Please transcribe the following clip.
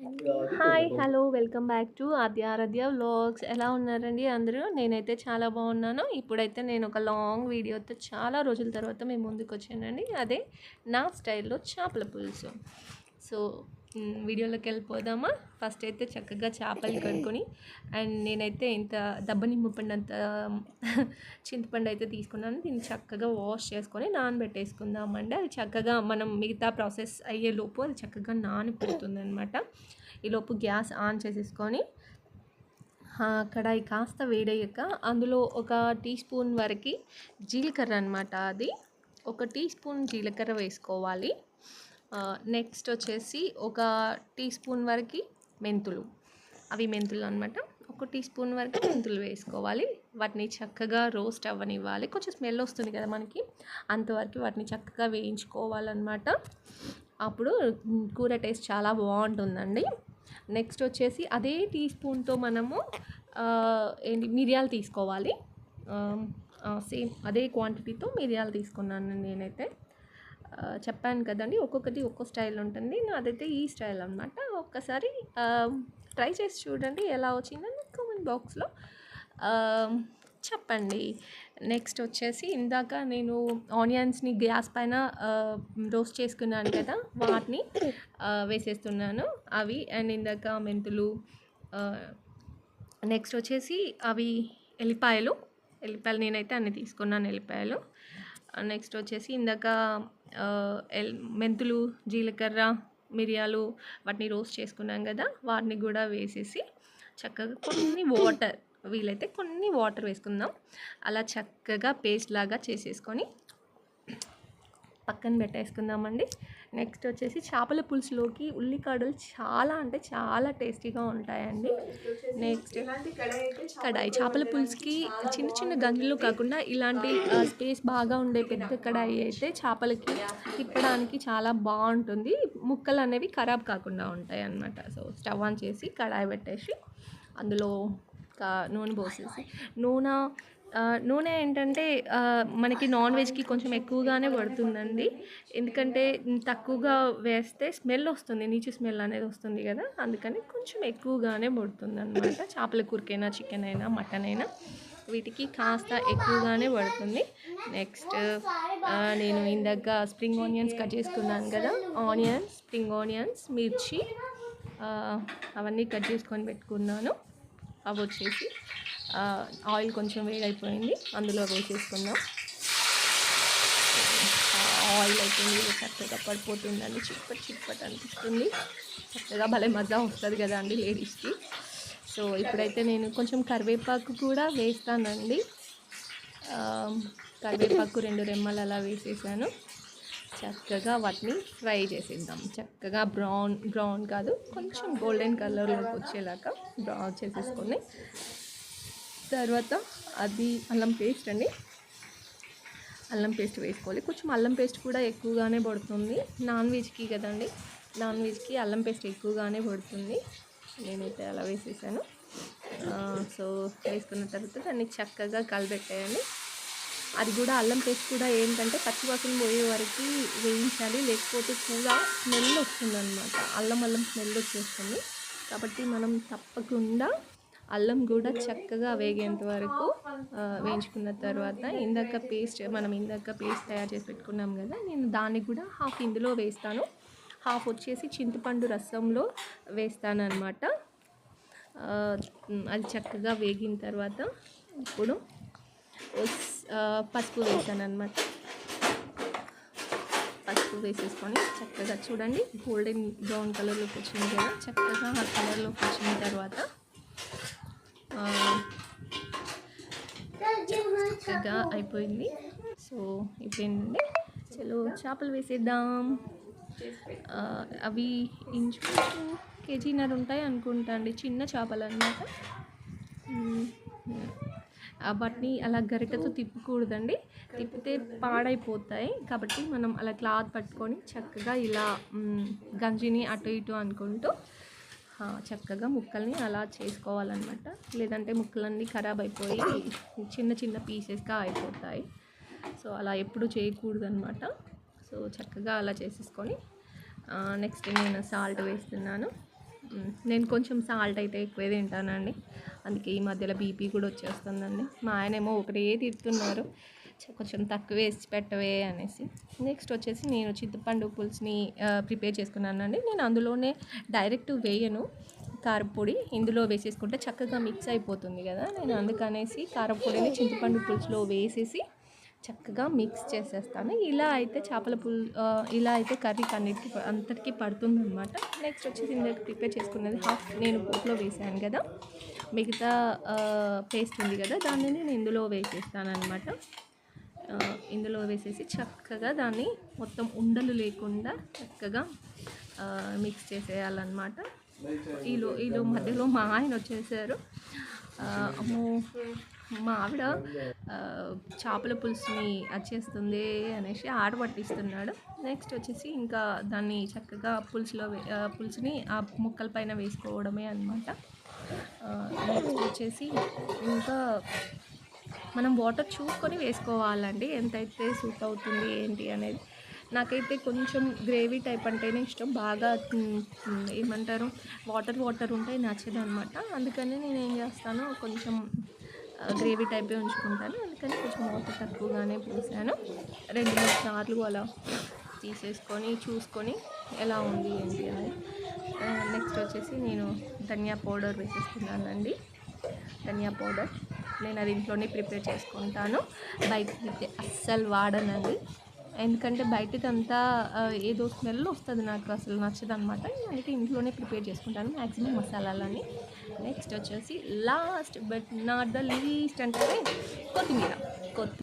Hi hello welcome back to Aaradhya vlogs. ఎలా ఉన్నారండి అందరూ? నేనైతే చాలా బాగున్నాను. ఇప్పుడైతే నేను ఒక లాంగ్ వీడియోతో చాలా రోజుల తర్వాత మేము ముందుకు వచ్చానండి. అదే నా స్టైల్లో చేపల పులుసు. సో వీడియోలోకి వెళ్ళిపోదామా? ఫస్ట్ అయితే చక్కగా చేపలు కడుక్కొని, అండ్ నేనైతే ఇంత దెబ్బ నిమ్మపండు అంత చింతపండు అయితే తీసుకున్నాను. దీన్ని చక్కగా వాష్ చేసుకొని నానబెట్టేసుకుందామండి. అది చక్కగా మనం మిగతా ప్రాసెస్ అయ్యేలోపు అది చక్కగా నానిపోతుంది అనమాట. ఈలోపు గ్యాస్ ఆన్ చేసేసుకొని కడాయి కాస్త వేడయ్యాక అందులో ఒక టీ స్పూన్ వరకు జీలకర్ర అనమాట. అది ఒక టీ స్పూన్ జీలకర్ర వేసుకోవాలి. నెక్స్ట్ వచ్చేసి ఒక టీ స్పూన్ వరకు మెంతులు, అవి మెంతులు అనమాట. ఒక టీ స్పూన్ వరకు మెంతులు వేసుకోవాలి. వాటిని చక్కగా రోస్ట్ అవ్వనివ్వాలి. కొంచెం స్మెల్ వస్తుంది కదా మనకి, అంతవరకు వాటిని చక్కగా వేయించుకోవాలన్నమాట. అప్పుడు కూర టేస్ట్ చాలా బాగుంటుందండి. నెక్స్ట్ వచ్చేసి అదే టీ స్పూన్తో మనము మిరియాలు తీసుకోవాలి. సేమ్ అదే క్వాంటిటీతో మిరియాలు తీసుకున్నాను నేనైతే. చెప్పాను కదండి, ఒక్కొక్కటి ఒక్కో స్టైల్ ఉంటుంది. అదైతే ఈ స్టైల్ అనమాట. ఒక్కసారి ట్రై చేసి చూడండి, ఎలా వచ్చిందని కామెంట్ బాక్స్లో చెప్పండి. నెక్స్ట్ వచ్చేసి ఇందాక నేను ఆనియన్స్ని గ్యాస్ పైన రోస్ట్ చేసుకున్నాను కదా, వాటిని వేసేస్తున్నాను అవి. అండ్ ఇందాక మెంతులు, నెక్స్ట్ వచ్చేసి అవి ఎల్లిపాయలు నేనైతే అన్ని తీసుకున్నాను ఎల్లిపాయలు. నెక్స్ట్ వచ్చేసి ఇందాక మెంతులు, జీలకర్ర, మిరియాలు వాటిని రోస్ట్ చేసుకున్నాం కదా, వాటిని కూడా వేసేసి చక్కగా కొన్ని వాటర్, వీలైతే కొన్ని వాటర్ వేసుకుందాం. అలా చక్కగా పేస్ట్ లాగా చేసేసుకొని పక్కన పెట్టేసుకుందామండి. నెక్స్ట్ వచ్చేసి చేపల పులుసులోకి ఉల్లికాడలు చాలా అంటే చాలా టేస్టీగా ఉంటాయండి. నెక్స్ట్ కడాయి, చేపల పులుసుకి చిన్న చిన్న గంజులు కాకుండా ఇలాంటి స్పేస్ బాగా ఉండే పెద్ద కడాయి అయితే చేపలకి తిప్పడానికి చాలా బాగుంటుంది. ముక్కలు అనేవి ఖరాబ్ కాకుండా ఉంటాయి అన్నమాట. సో స్టవ్ ఆన్ చేసి కడాయి పెట్టేసి అందులో నూనె పోసేసి, నూనె ఏంటంటే మనకి నాన్ వెజ్కి కొంచెం ఎక్కువగానే పడుతుందండి. ఎందుకంటే తక్కువగా వేస్తే స్మెల్ వస్తుంది, నీచు స్మెల్ అనేది వస్తుంది కదా, అందుకని కొంచెం ఎక్కువగానే పడుతుంది అనమాట. చేపల కూరకైనా, చికెన్ అయినా, మటన్ అయినా వీటికి కాస్త ఎక్కువగానే పడుతుంది. నెక్స్ట్ నేను ఇందాక స్ప్రింగ్ ఆనియన్స్ కట్ చేసుకున్నాను కదా, స్ప్రింగ్ ఆనియన్స్, మిర్చి అవన్నీ కట్ చేసుకొని పెట్టుకున్నాను. అవి వచ్చేసి ఆయిల్ కొంచెం వేడైపోయింది, అందులో వేసేసుకుందాం. ఆయిల్ అయిపోయింది, చక్కగా పడిపోతుందండి, చిప్పట్ అనిపిస్తుంది. చక్కగా భలే మజా వస్తుంది కదా అండి లేడీస్కి. సో ఇప్పుడైతే నేను కొంచెం కరివేపాకు కూడా వేస్తానండి. కరివేపాకు 2 రెమ్మలు అలా వేసేసాను. చక్కగా వాటిని ఫ్రై చేసేద్దాం. చక్కగా బ్రౌన్ కాదు, కొంచెం గోల్డెన్ కలర్లోకి వచ్చేలాగా బ్రౌన్ చేసేసుకొని, తర్వాత అది అల్లం పేస్ట్ అండి, అల్లం పేస్ట్ వేసుకోవాలి. కొంచెం అల్లం పేస్ట్ కూడా ఎక్కువగానే పడుతుంది, నాన్ వెజ్కి కదండి, నాన్ వెజ్కి అల్లం పేస్ట్ ఎక్కువగానే పడుతుంది. నేనైతే అలా వేసేసాను. సో వేసుకున్న తర్వాత దాన్ని చక్కగా కలిపెట్టేయండి. అది కూడా అల్లం పేస్ట్ కూడా ఏంటంటే పచ్చివాసన పోయే వరకు వేయించాలి, లేకపోతే కూర స్మెల్ వస్తుందన్నమాట. అల్లం స్మెల్ వచ్చేస్తుంది. కాబట్టి మనం తప్పకుండా అల్లం కూడా చక్కగా వేగేంత వరకు వేయించుకున్న తర్వాత మనం ఇందాక పేస్ట్ తయారు చేసి పెట్టుకున్నాం కదా, నేను దాన్ని కూడా హాఫ్ ఇందులో వేస్తాను, హాఫ్ వచ్చేసి చింతపండు రసంలో వేస్తాను అనమాట. అది చక్కగా వేగిన తర్వాత ఇప్పుడు పసుపు వేసాను అనమాట. పసుపు వేసేసుకొని చక్కగా చూడండి గోల్డెన్ బ్రౌన్ కలర్లోకి వచ్చింది కదా, చక్కగా ఆ కలర్లోకి వచ్చిన తర్వాత చక్కగా అయిపోయింది. సో ఇప్పుడు ఏంటంటే చలో చేపలు వేసేద్దాం. అవి ఇంచుమించు కేజీన్నర ఉంటాయి అనుకుంటా అండి, చిన్న చేపలు అన్నమాట. వాటిని అలా గరిటెతో తిప్పకూడదండి, తిప్పితే పాడైపోతాయి. కాబట్టి మనం అలా క్లాత్ పట్టుకొని చక్కగా ఇలా గంజిని అటు ఇటు అనుకుంటూ చక్కగా ముక్కల్ని అలా చేసుకోవాలన్నమాట. లేదంటే ముక్కలన్నీ ఖరాబ్ అయిపోయి చిన్న చిన్న పీసెస్గా అయిపోతాయి. సో అలా ఎప్పుడు చేయకూడదు అనమాట. సో చక్కగా అలా చేసేసుకొని నెక్స్ట్ నేను సాల్ట్ వేస్తున్నాను. నేను కొంచెం సాల్ట్ అయితే ఎక్కువే తింటానండి, అందుకే ఈ మధ్యలో బీపీ కూడా వచ్చేస్తుందండి. మా ఆయనేమో ఒకటే తిడుతున్నారు, కొంచెం తక్కువ వేసి పెట్టవే అనేసి. నెక్స్ట్ వచ్చేసి నేను చింతపండు పులుసుని ప్రిపేర్ చేసుకున్నానండి. నేను అందులోనే డైరెక్ట్ వేయను కారపొడి, ఇందులో వేసేసుకుంటే చక్కగా మిక్స్ అయిపోతుంది కదా. నేను అందుకనేసి కారపొడిని చింతపండు పులుసులో వేసేసి చక్కగా మిక్స్ చేసేస్తాను. ఇలా అయితే ఇలా అయితే కర్రీకి అంతటికీ పడుతుందన్నమాట. నెక్స్ట్ వచ్చేసి ఇందాక ప్రిపేర్ చేసుకున్నది హాఫ్ నేను పోపులో వేసాను కదా, మిగతా పేస్ట్ ఉంది కదా, దాన్ని నేను ఇందులో వేసేస్తానమాట. ఇందులో వేసేసి చక్కగా దాన్ని మొత్తం ఉండలు లేకుండా చక్కగా మిక్స్ చేసేయాలన్నమాట. ఈలో మధ్యలో మా ఆయన వచ్చేసారు. అమ్మో, మా ఆవిడ చేపల పులుసుని వచ్చేస్తుంది అనేసి ఆడ పట్టిస్తున్నాడు. నెక్స్ట్ వచ్చేసి ఇంకా దాన్ని చక్కగా పులుసుని ఆ ముక్కల పైన వేసుకోవడమే అనమాట. నెక్స్ట్ వచ్చేసి ఇంకా మనం వాటర్ చూసుకొని వేసుకోవాలండి, ఎంతైతే సూట్ అవుతుంది ఏంటి అనేది. నాకైతే కొంచెం గ్రేవీ టైప్ అంటేనే ఇష్టం, బాగా ఏమంటారు వాటర్ ఉంటే నచ్చదు అనమాట. అందుకని నేను ఏం చేస్తాను, కొంచెం గ్రేవీ టైపే ఉంచుకుంటాను. అందుకని కొంచెం వాటర్ తక్కువగానే పోసాను. 2-3 సార్లు అలా తీసేసుకొని చూసుకొని ఎలా ఉంది ఏంటి అనేది. నెక్స్ట్ వచ్చేసి నేను ధనియా పౌడర్ వేసేస్తున్నానండి. ధనియా పౌడర్ నేను అది ఇంట్లోనే ప్రిపేర్ చేసుకుంటాను, బయటైతే అస్సలు వాడనండి. ఎందుకంటే బయటదంతా ఏదో స్మెల్ వస్తుంది, నాకు అసలు నచ్చదు అనమాట. అందుకే ఇంట్లోనే ప్రిపేర్ చేసుకుంటాను మ్యాక్సిమం మసాలాలని. నెక్స్ట్ వచ్చేసి last but not the least అంటే కొత్తిమీర.